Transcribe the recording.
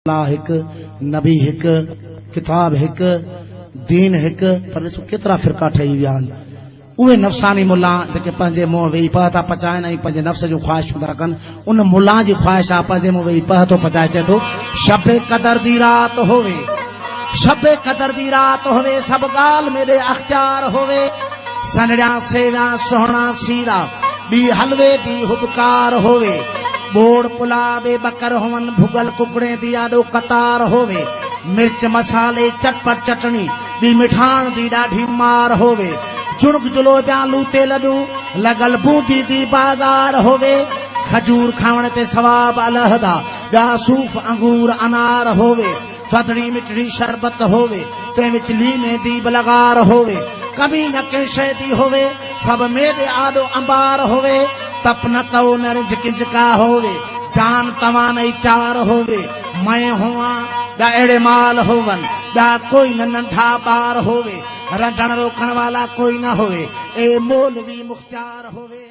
हिक नबी हिक किताब हिक दीन हिक पर ॾिसो केतिरा फ़िरका ठही विया आहिनि। उहे नफ़सानी मुल्ला जेके पंहिंजे मुंहुं वेही पह था पचाइनि ऐं पंहिंजे नफ़्स जूं ख़्वाहिशूं था रखनि, उन मुल्ला जी ख़्वाहिश आहे पंहिंजे मुंहुं वेही पह थो पचाए, चए थो शबे क़दर दी रात होवे, शबे क़दर दी रात होवे, सभु ॻाल्हि मेरे अख़्तियार होवे, सनड़िया सेविया सोहणा सीरा ॿी हलवे दी हुबकार होवे, बोड़ पुलावे बकर होवन भुगल कुकड़े दी आदो कतार होवे, मिर्च मसाले चटपट चटनी ॿी मिठाण दी ॾाढी मार होवे, जुणक जलोबिया लूते लॾूं लॻल बूंदी दी बाज़ार होवे, खजूर खावण ते सवाब अलहदा ॿिया सूफ़ अंगूर अनार होवे, थधड़ी मिठड़ी शरबत होवे, तंहिं विच लीमे दी बलगार होवे, कभी न कंहिं शइ दी होवे, सभु मेॾे आॾो अंबार होवे, तप न तओ न रिझ किंजका होवे, जान तवानई चार होवे, मैं हुआ ॿिया अहिड़े माल होवन, ॿिया कोई न नंढा ॿार होवे, रंधण रोकण वाला कोई न होवे, ए मौलवी मुख्तियार होवे।